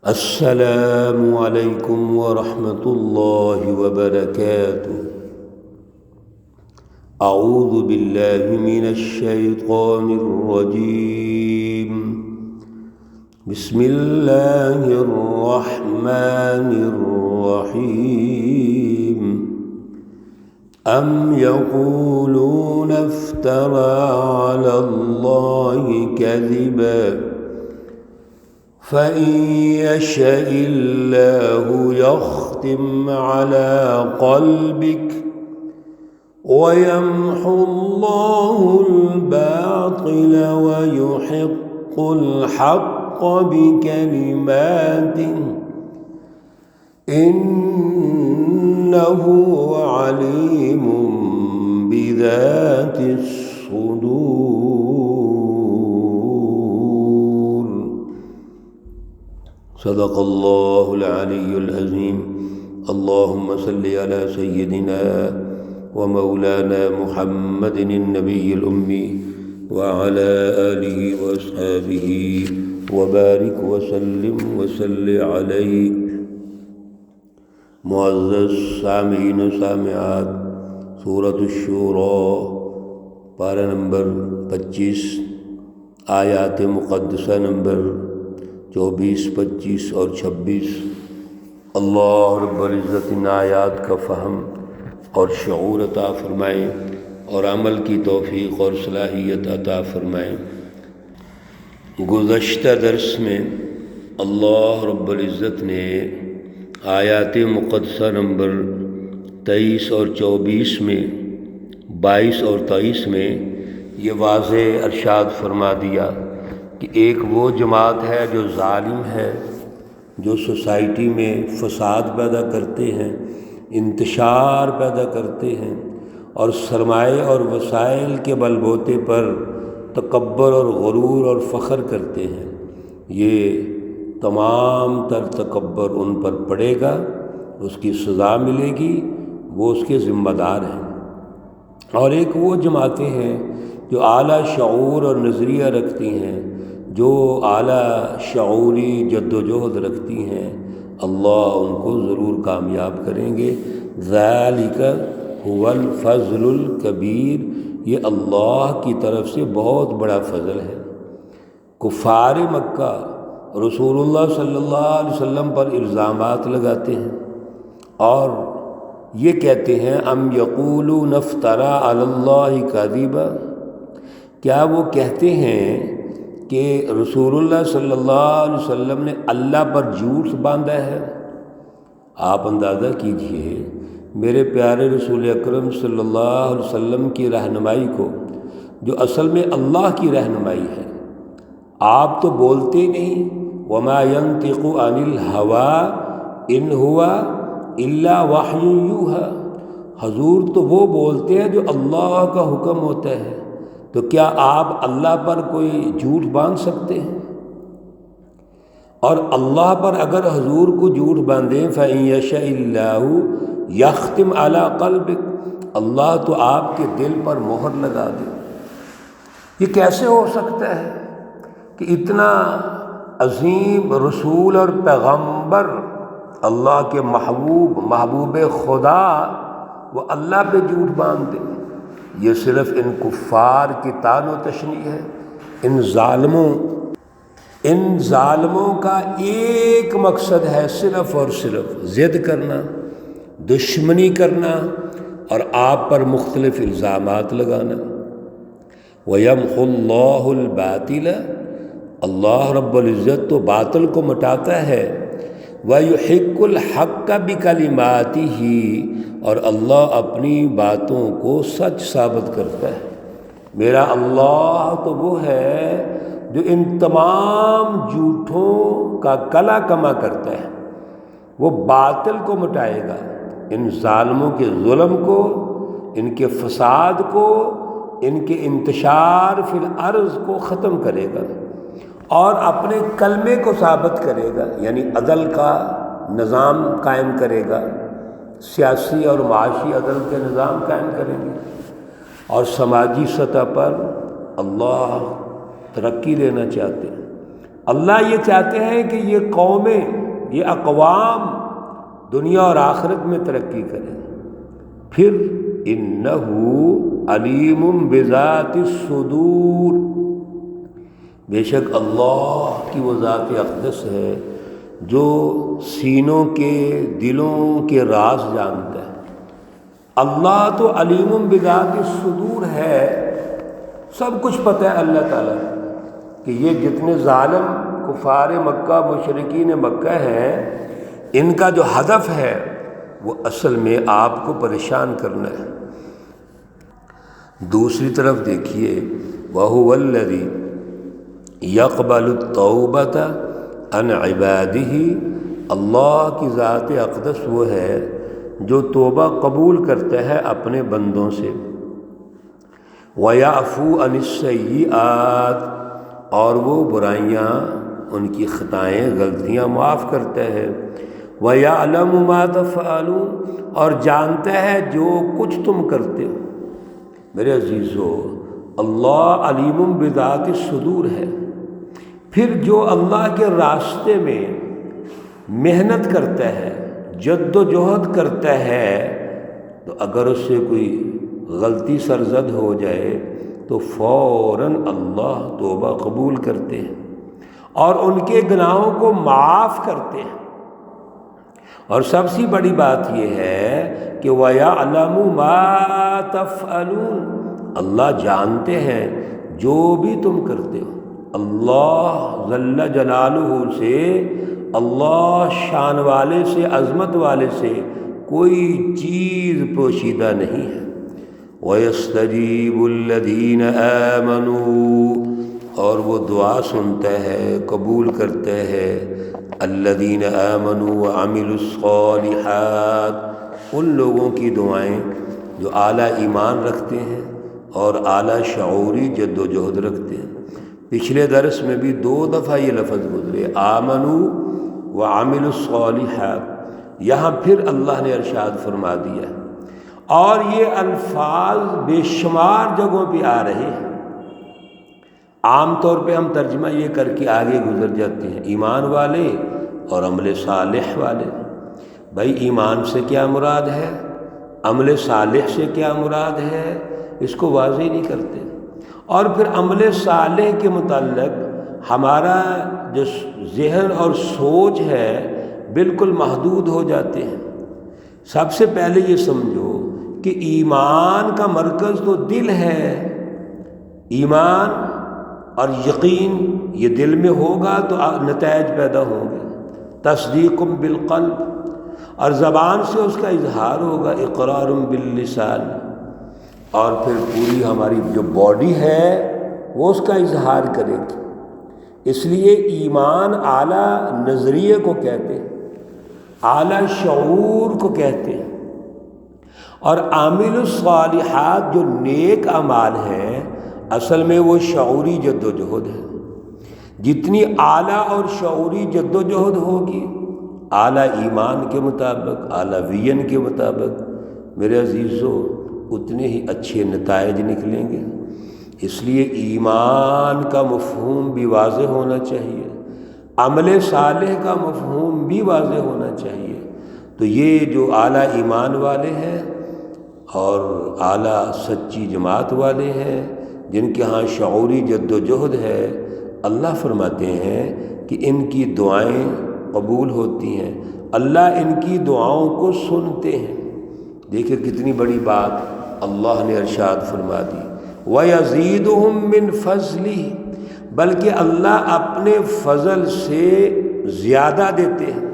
السلام علیکم ورحمۃ اللہ وبرکاتہ۔ اعوذ باللہ من الشیطان الرجیم، بسم اللہ الرحمن الرحیم۔ ام یقولون افترى علی اللہ کذبا فإن يشاء الله يختم على قلبك ويمحو الله الباطل ويحق الحق بكلماته إنه عليم بذات الصدور۔ صدق اللہ العلی العظیم۔ اللہم صلی علی سیدنا ومولانا محمد النبی الامی وعلی آلہ واصحابہ وبارک وسلم وصلی علیہ۔ معزز سامعین و سامعات، سورۃ الشورى پارہ نمبر 25، آیات مقدسہ نمبر 24، 25 اور 26۔ اللہ رب العزت ان آیات کا فہم اور شعور عطا فرمائیں اور عمل کی توفیق اور صلاحیت عطا فرمائیں۔ گزشتہ درس میں اللہ رب العزت نے آیات مقدسہ نمبر 23 اور 24 میں، 22 اور 23 میں یہ واضح ارشاد فرما دیا کہ ایک وہ جماعت ہے جو ظالم ہے، جو سوسائٹی میں فساد پیدا کرتے ہیں، انتشار پیدا کرتے ہیں اور سرمایہ اور وسائل کے بل بوتے پر تکبر اور غرور اور فخر کرتے ہیں۔ یہ تمام تر تکبر ان پر پڑے گا، اس کی سزا ملے گی، وہ اس کے ذمہ دار ہیں۔ اور ایک وہ جماعتیں ہیں جو اعلیٰ شعور اور نظریہ رکھتی ہیں، جو اعلیٰ شعوری جد و جہد رکھتی ہیں، اللہ ان کو ضرور کامیاب کریں گے۔ ذالک هو الفضل الکبیر، یہ اللہ کی طرف سے بہت بڑا فضل ہے۔ کفار مکہ رسول اللہ صلی اللہ علیہ وسلم پر الزامات لگاتے ہیں اور یہ کہتے ہیں ام یقولون افترى علی اللہ کذبا، کیا وہ کہتے ہیں کہ رسول اللہ صلی اللہ علیہ وسلم نے اللہ پر جھوٹ باندھا ہے؟ آپ اندازہ کیجئے میرے پیارے رسول اکرم صلی اللہ علیہ وسلم کی رہنمائی کو، جو اصل میں اللہ کی رہنمائی ہے۔ آپ تو بولتے نہیں، وما ينطق عن الهوى ان هو الا وحی یوحی، حضور تو وہ بولتے ہیں جو اللہ کا حکم ہوتا ہے، تو کیا آپ اللہ پر کوئی جھوٹ باندھ سکتے ہیں؟ اور اللہ پر اگر حضور کو جھوٹ باندھیں فَإِن يَشَاءِ اللَّهُ يَخْتِمْ عَلَى قَلْبِكَ، اللہ تو آپ کے دل پر مہر لگا دے۔ یہ کیسے ہو سکتا ہے کہ اتنا عظیم رسول اور پیغمبر، اللہ کے محبوب خدا، وہ اللہ پہ جھوٹ باندھ دے؟ یہ صرف ان کفار کی طعن و تشنیع ہے۔ ان ظالموں کا ایک مقصد ہے، صرف اور صرف ضد کرنا، دشمنی کرنا اور آپ پر مختلف الزامات لگانا۔ وَيَمْحُو اللَّهُ الْبَاطِلَ، اللہ رب العزت تو باطل کو مٹاتا ہے، وَيُحِقُّ الْحَقَّ بِكَلِمَاتِهِ، اور اللہ اپنی باتوں کو سچ ثابت کرتا ہے۔ میرا اللہ تو وہ ہے جو ان تمام جھوٹوں کا کلا کما کرتا ہے، وہ باطل کو مٹائے گا، ان ظالموں کے ظلم کو، ان کے فساد کو، ان کے انتشار فی الارض کو ختم کرے گا اور اپنے کلمے کو ثابت کرے گا، یعنی عدل کا نظام قائم کرے گا، سیاسی اور معاشی عدل کے نظام قائم کریں گے، اور سماجی سطح پر اللہ ترقی دینا چاہتے ہیں۔ اللہ یہ چاہتے ہیں کہ یہ قومیں، یہ اقوام دنیا اور آخرت میں ترقی کریں۔ پھر انہ علیم بذات الصدور، بے شک اللہ کی وہ ذات اقدس ہے جو سینوں کے، دلوں کے راز جانتا ہے۔ اللہ تو علیم بذات الصدور ہے، سب کچھ پتہ ہے اللہ تعالیٰ کہ یہ جتنے ظالم کفار مکہ، مشرکین مکہ ہیں، ان کا جو ہدف ہے وہ اصل میں آپ کو پریشان کرنا ہے۔ دوسری طرف دیکھیے وَهُوَ الَّذِي يَقْبَلُ التَّوْبَةَ عَنْ عِبَادِهِ، اللہ کی ذات اقدس وہ ہے جو توبہ قبول کرتا ہے اپنے بندوں سے۔ وَيَعْفُو عَنِ السَّيِّئَاتِ، اور وہ برائیاں، ان کی خطائیں، غلطیاں معاف کرتا ہے۔ وَيَعْلَمُ مَا تَفْعَلُونَ، اور جانتا ہے جو کچھ تم کرتے ہو۔ میرے عزیزو، اللہ علیم بذات الصدور ہے۔ پھر جو اللہ کے راستے میں محنت کرتا ہے، جد و جہد کرتا ہے، تو اگر اس سے کوئی غلطی سرزد ہو جائے تو فوراً اللہ توبہ قبول کرتے ہیں اور ان کے گناہوں کو معاف کرتے ہیں۔ اور سب سے بڑی بات یہ ہے کہ وَيَعْلَمُ مَا تَفْعَلُونَ، اللہ جانتے ہیں جو بھی تم کرتے ہو۔ اللہ جل جلالہ سے، اللہ شان والے سے، عظمت والے سے کوئی چیز پوشیدہ نہیں ہے۔ وَيَسْتَجِيبُ الَّذِينَ آمَنُوا، اور وہ دعا سنتا ہے، قبول کرتا ہے، الذین آمنوا وعملوا الصالحات، ان لوگوں کی دعائیں جو اعلیٰ ایمان رکھتے ہیں اور اعلیٰ شعوری جد و جہد رکھتے ہیں۔ پچھلے درس میں بھی 2 دفعہ یہ لفظ گزرے، آمنوا وعملوا الصالحات، یہاں پھر اللہ نے ارشاد فرما دیا، اور یہ الفاظ بے شمار جگہوں پہ آ رہے ہیں۔ عام طور پہ ہم ترجمہ یہ کر کے آگے گزر جاتے ہیں، ایمان والے اور عمل صالح والے۔ بھائی ایمان سے کیا مراد ہے، عمل صالح سے کیا مراد ہے، اس کو واضح نہیں کرتے۔ اور پھر عمل صالح کے متعلق ہمارا جو ذہن اور سوچ ہے بالکل محدود ہو جاتے ہیں۔ سب سے پہلے یہ سمجھو کہ ایمان کا مرکز تو دل ہے۔ ایمان اور یقین یہ دل میں ہوگا تو نتائج پیدا ہوں گے۔ تصدیق بالقلب، اور زبان سے اس کا اظہار ہوگا، اقرار باللسان، اور پھر پوری ہماری جو باڈی ہے وہ اس کا اظہار کرے گی۔ اس لیے ایمان اعلیٰ نظریے کو کہتے ہیں، اعلیٰ شعور کو کہتے ہیں، اور عامل الصالحات جو نیک اعمال ہیں اصل میں وہ شعوری جد و جہد ہے۔ جتنی اعلیٰ اور شعوری جد و جہد ہوگی، اعلیٰ ایمان کے مطابق، اعلیٰ ویژن کے مطابق، میرے عزیزو، اتنے ہی اچھے نتائج نکلیں گے۔ اس لیے ایمان کا مفہوم بھی واضح ہونا چاہیے، عمل صالح کا مفہوم بھی واضح ہونا چاہیے۔ تو یہ جو اعلیٰ ایمان والے ہیں اور اعلیٰ سچی جماعت والے ہیں، جن کے ہاں شعوری جد و جہد ہے، اللہ فرماتے ہیں کہ ان کی دعائیں قبول ہوتی ہیں، اللہ ان کی دعاؤں کو سنتے ہیں۔ دیکھیں کتنی بڑی بات اللہ نے ارشاد فرما دی، وَيَزِيدُهُم مِّن فَضْلِهِ، بلکہ اللہ اپنے فضل سے زیادہ دیتے ہیں۔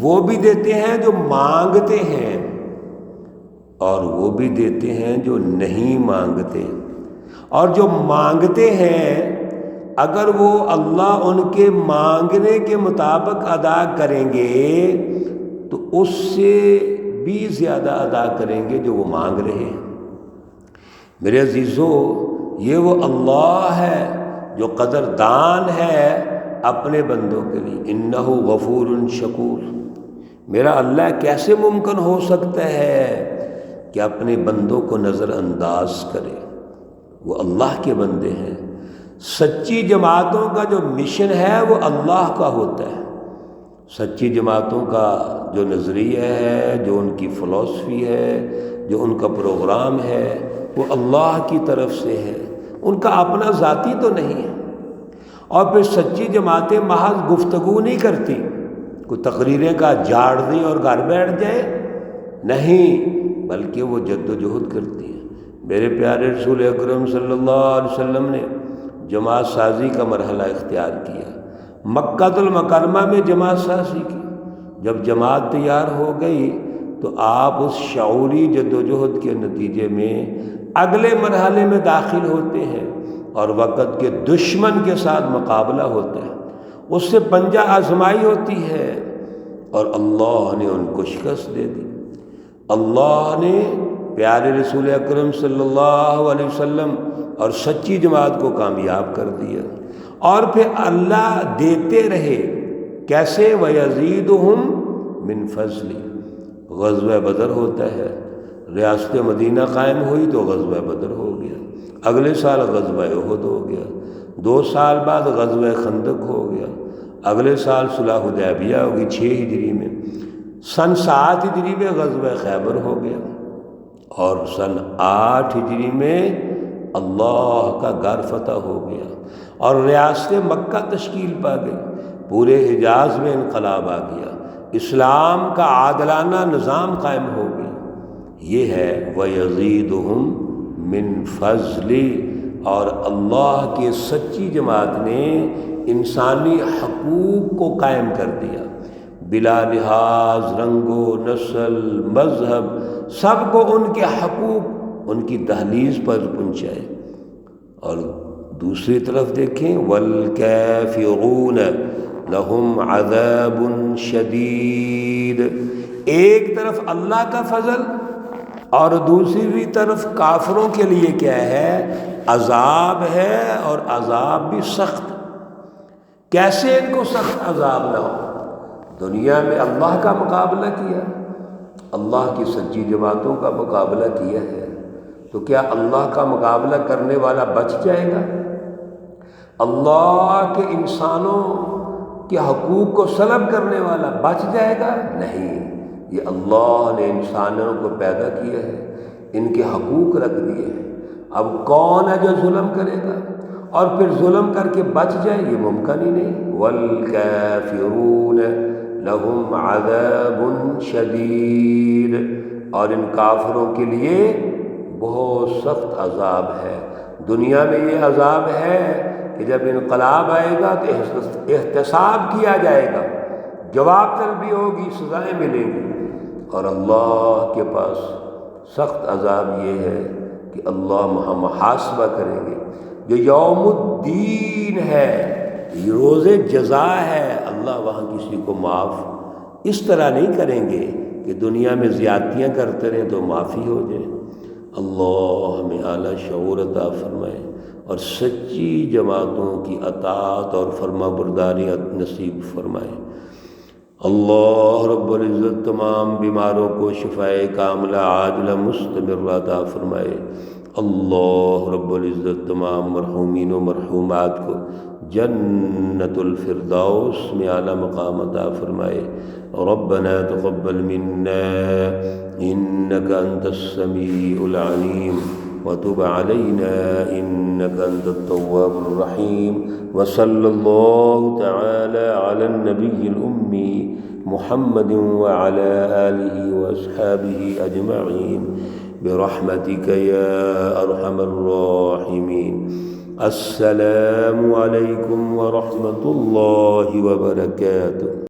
وہ بھی دیتے ہیں جو مانگتے ہیں، اور وہ بھی دیتے ہیں جو نہیں مانگتے۔ اور جو مانگتے ہیں اگر وہ اللہ ان کے مانگنے کے مطابق ادا کریں گے تو اس سے بھی زیادہ ادا کریں گے جو وہ مانگ رہے ہیں۔ میرے عزیزو، یہ وہ اللہ ہے جو قدردان ہے اپنے بندوں کے لیے، انہ غفور شکور۔ میرا اللہ کیسے ممکن ہو سکتا ہے کہ اپنے بندوں کو نظر انداز کرے؟ وہ اللہ کے بندے ہیں، سچی جماعتوں کا جو مشن ہے وہ اللہ کا ہوتا ہے، سچی جماعتوں کا جو نظریہ ہے، جو ان کی فلسفی ہے، جو ان کا پروگرام ہے، وہ اللہ کی طرف سے ہے، ان کا اپنا ذاتی تو نہیں ہے۔ اور پھر سچی جماعتیں محض گفتگو نہیں کرتی، کوئی تقریریں کا جھاڑ دی اور گھر بیٹھ جائے، نہیں، بلکہ وہ جد و جہد کرتی ہیں۔ میرے پیارے رسول اکرم صلی اللہ علیہ وسلم نے جماعت سازی کا مرحلہ اختیار کیا، مکہ المکرمہ میں جماعت سازی کی۔ جب جماعت تیار ہو گئی تو آپ اس شعوری جد و جہد کے نتیجے میں اگلے مرحلے میں داخل ہوتے ہیں اور وقت کے دشمن کے ساتھ مقابلہ ہوتا ہے، اس سے پنجہ آزمائی ہوتی ہے اور اللہ نے ان کو شکست دے دی۔ اللہ نے پیارے رسول اکرم صلی اللہ علیہ وسلم اور سچی جماعت کو کامیاب کر دیا، اور پھر اللہ دیتے رہے، کیسے؟ وَيَزِيدُهُمْ مِنْ فَضْلِ۔ غزوہ بدر ہوتا ہے، ریاست مدینہ قائم ہوئی تو غزوہ بدر ہو گیا، اگلے سال غزوہ احد ہو گیا، 2 سال بعد غزوہ خندق ہو گیا، اگلے سال صلح حدیبیہ ہوگی 6 ہجری میں، سن 7 ہجری میں غزوہ خیبر ہو گیا، اور سن 8 ہجری میں اللہ کا گھر فتح ہو گیا اور ریاست مکہ تشکیل پا گئی، پورے حجاز میں انقلاب آ گیا، اسلام کا عادلانہ نظام قائم ہو گیا۔ یہ ہے وَيَزِيدُهُمْ مِنْ فَضْلِ، اور اللہ کی سچی جماعت نے انسانی حقوق کو قائم کر دیا، بلا لحاظ رنگ و نسل مذہب، سب کو ان کے حقوق ان کی دہلیز پر پہنچائے۔ اور دوسری طرف دیکھیں وَالْكَافِرُونَ لَهُمْ عَذَابٌ شَدِيدٌ، ایک طرف اللہ کا فضل اور دوسری طرف کافروں کے لیے کیا ہے؟ عذاب ہے، اور عذاب بھی سخت۔ کیسے ان کو سخت عذاب نہ ہو؟ دنیا میں اللہ کا مقابلہ کیا، اللہ کی سچی جماعتوں کا مقابلہ کیا ہے، تو کیا اللہ کا مقابلہ کرنے والا بچ جائے گا؟ اللہ کے انسانوں کے حقوق کو سلب کرنے والا بچ جائے گا؟ نہیں، یہ اللہ نے انسانوں کو پیدا کیا ہے، ان کے حقوق رکھ دیے ہیں، اب کون ہے جو ظلم کرے گا اور پھر ظلم کر کے بچ جائے؟ یہ ممکن ہی نہیں۔ وَالْكَافِرُونَ لَهُمْ عَذَابٌ شَدِيدٌ، اور ان کافروں کے لیے بہت سخت عذاب ہے۔ دنیا میں یہ عذاب ہے کہ جب انقلاب آئے گا تو احتساب کیا جائے گا، جواب طلبی ہوگی، سزائیں ملیں گی، اور اللہ کے پاس سخت عذاب یہ ہے کہ اللہ محاسبہ کریں گے، جو یوم الدین ہے، روز جزا ہے، اللہ وہاں کسی کو معاف اس طرح نہیں کریں گے کہ دنیا میں زیادتیاں کرتے رہیں تو معافی ہو جائے۔ اللہ ہمیں اعلیٰ شعور عطا فرمائے اور سچی جماعتوں کی اطاعت اور فرما برداری نصیب فرمائے۔ اللہ رب العزت تمام بیماروں کو شفائے کاملہ عاجلہ مستمرہ عطا فرمائے۔ اللہ رب العزت تمام مرحومین و مرحومات کو جنت الفردوس میں اعلیٰ مقام عطا فرمائے۔ ربنا تقبل منا انك انت السميع العليم وتب علينا انك انت التواب الرحيم، وصلى الله تعالى على النبي الأمي محمد وعلى آله وأصحابه أجمعين برحمتك يا أرحم الراحمين۔ السلام عليكم ورحمة الله وبركاته۔